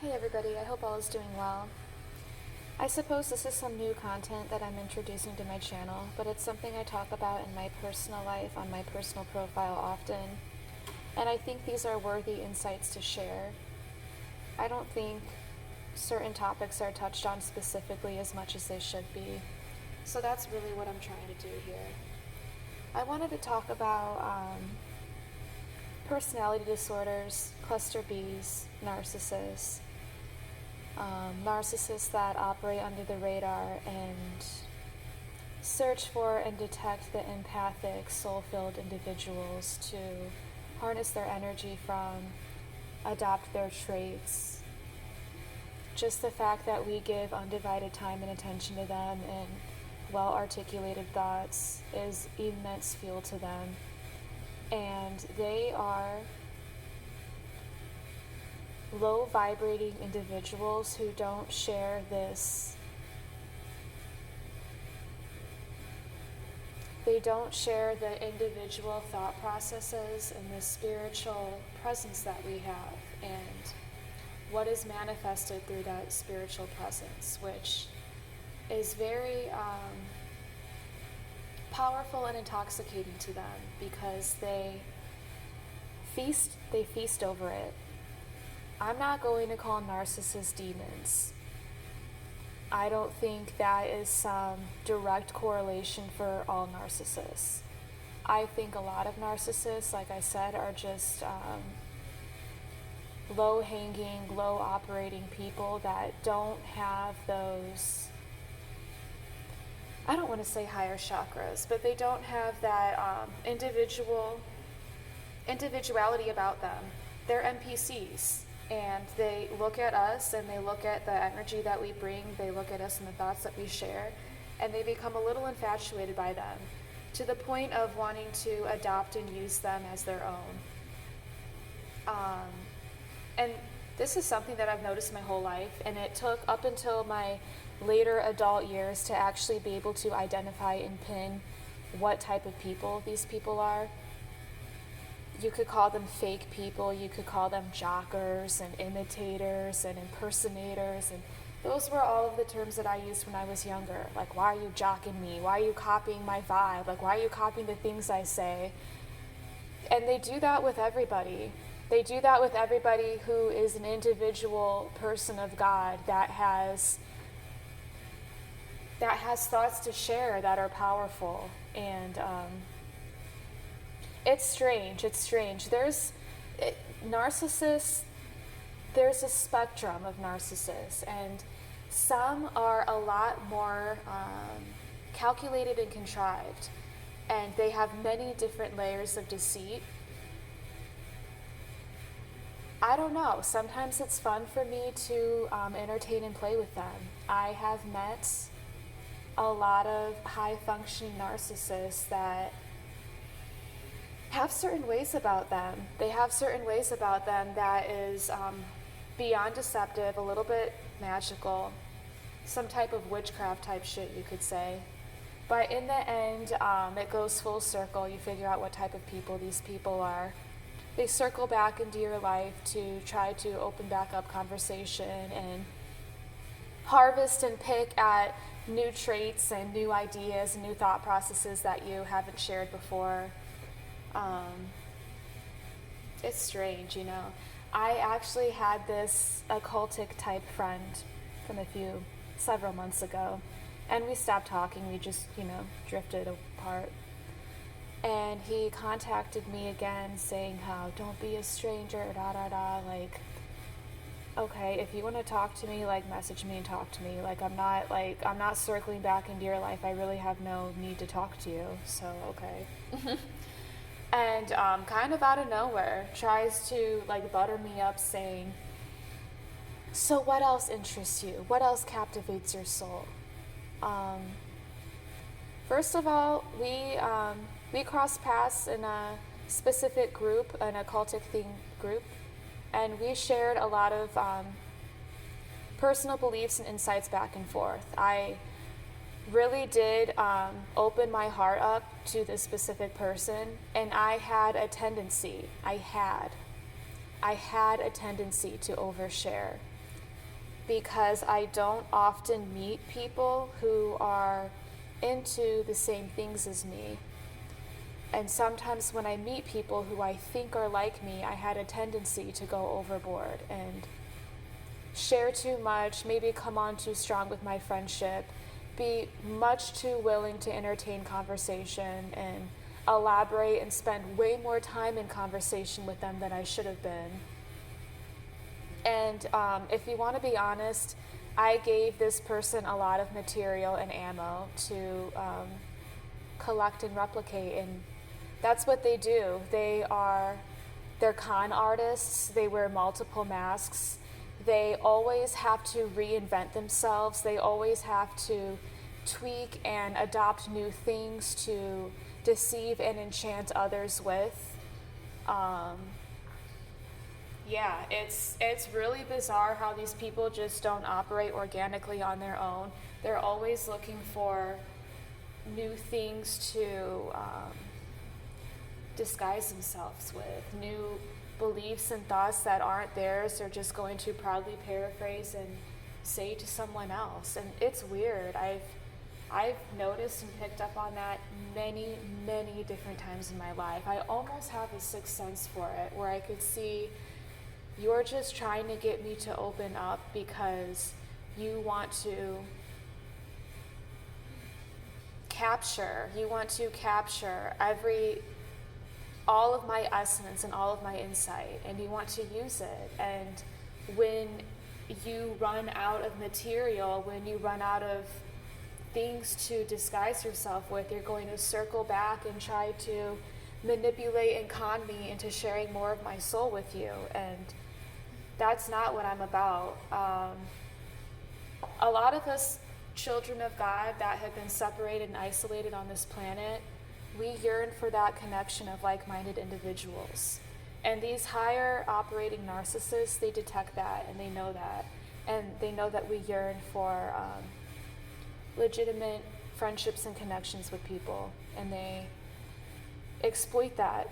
Hey everybody, I hope all is doing well. I suppose this is some new content that I'm introducing to my channel, but it's something I talk about in my personal life on my personal profile often, and I think these are worthy insights to share. I don't think certain topics are touched on specifically as much as they should be, so that's really what I'm trying to do here. I wanted to talk about personality disorders, cluster Bs, narcissists, narcissists that operate under the radar and search for and detect the empathic, soul-filled individuals to harness their energy from, adopt their traits. Just the fact that we give undivided time and attention to them and well-articulated thoughts is immense fuel to them. And they are low vibrating individuals who don't share this. They don't share the individual thought processes and the spiritual presence that we have and what is manifested through that spiritual presence, which is very powerful and intoxicating to them because they feast over it. I'm not going to call narcissists demons. I don't think that is some direct correlation for all narcissists. I think a lot of narcissists, like I said, are just low-hanging, low-operating people that don't have those, I don't want to say higher chakras, but they don't have that individuality about them. They're NPCs. And they look at us and they look at the energy that we bring, they look at us and the thoughts that we share, and they become a little infatuated by them to the point of wanting to adopt and use them as their own. And this is something that I've noticed my whole life, and it took up until my later adult years to actually be able to identify and pin what type of people these people are. You could call them fake people, you could call them jockers and imitators and impersonators, and those were all of the terms that I used when I was younger. Like, why are you jocking me? Why are you copying my vibe? Like, why are you copying the things I say? And they do that with everybody. They do that with everybody who is an individual person of God that has thoughts to share that are powerful. And it's strange. Narcissists, there's a spectrum of narcissists, and some are a lot more calculated and contrived, and they have many different layers of deceit. I don't know. Sometimes it's fun for me to entertain and play with them. I have met a lot of high-functioning narcissists that have certain ways about them. They have certain ways about them that is beyond deceptive, a little bit magical, some type of witchcraft type shit, you could say. But in the end, it goes full circle. You figure out what type of people these people are. They circle back into your life to try to open back up conversation and harvest and pick at new traits and new ideas and new thought processes that you haven't shared before. It's strange, you know. I actually had this occultic type friend from several months ago, and we stopped talking. We just, drifted apart. And he contacted me again saying how, don't be a stranger, like, okay, if you want to talk to me, like, message me and talk to me. I'm not circling back into your life. I really have no need to talk to you, so okay. And kind of out of nowhere, tries to butter me up saying, so what else interests you? What else captivates your soul? First of all, we crossed paths in a specific group, an occultic themed group, and we shared a lot of personal beliefs and insights back and forth. I really did open my heart up to this specific person, and I had a tendency to overshare. because I don't often meet people who are into the same things as me. And sometimes when I meet people who I think are like me, I had a tendency to go overboard and share too much, maybe come on too strong with my friendship, be much too willing to entertain conversation and elaborate and spend way more time in conversation with them than I should have been. And if you want to be honest, I gave this person a lot of material and ammo to collect and replicate, and that's what they do. They're con artists. They wear multiple masks. They always have to reinvent themselves. They always have to tweak and adopt new things to deceive and enchant others with. Yeah, it's really bizarre how these people just don't operate organically on their own. They're always looking for new things to disguise themselves with, new beliefs and thoughts that aren't theirs. They're just going to proudly paraphrase and say to someone else. And it's weird. I've noticed and picked up on that many, many different times in my life. I almost have a sixth sense for it, where I could see you're just trying to get me to open up because you want to capture all of my essence and all of my insight, and you want to use it. And when you run out of material, when you run out of things to disguise yourself with, you're going to circle back and try to manipulate and con me into sharing more of my soul with you. And that's not what I'm about. A lot of us children of God that have been separated and isolated on this planet, we yearn for that connection of like-minded individuals. And these higher operating narcissists, they detect that, and they know that. And they know that we yearn for legitimate friendships and connections with people. And they exploit that.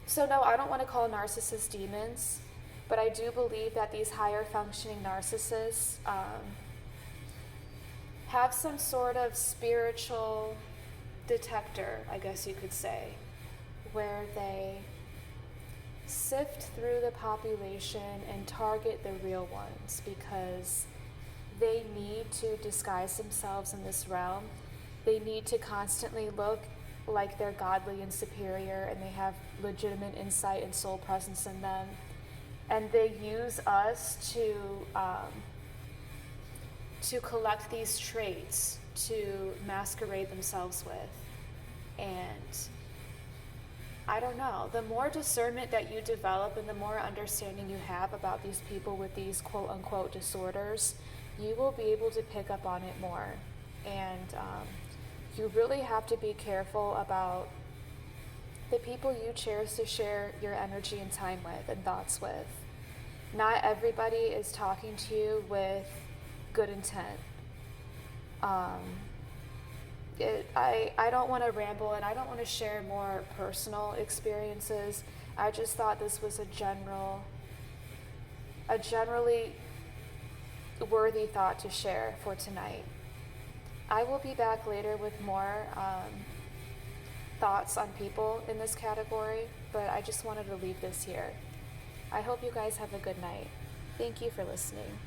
So no, I don't want to call narcissists demons, but I do believe that these higher functioning narcissists have some sort of spiritual detector, I guess you could say, where they sift through the population and target the real ones because they need to disguise themselves in this realm. They need to constantly look like they're godly and superior, and they have legitimate insight and soul presence in them. And they use us to collect these traits to masquerade themselves with. And I don't know, the more discernment that you develop and the more understanding you have about these people with these quote unquote disorders, you will be able to pick up on it more. And you really have to be careful about the people you choose to share your energy and time with and thoughts with. Not everybody is talking to you with good intent. I don't want to ramble, and I don't want to share more personal experiences. I just thought this was a generally worthy thought to share for tonight. I will be back later with more thoughts on people in this category, but I just wanted to leave this here. I hope you guys have a good night. Thank you for listening.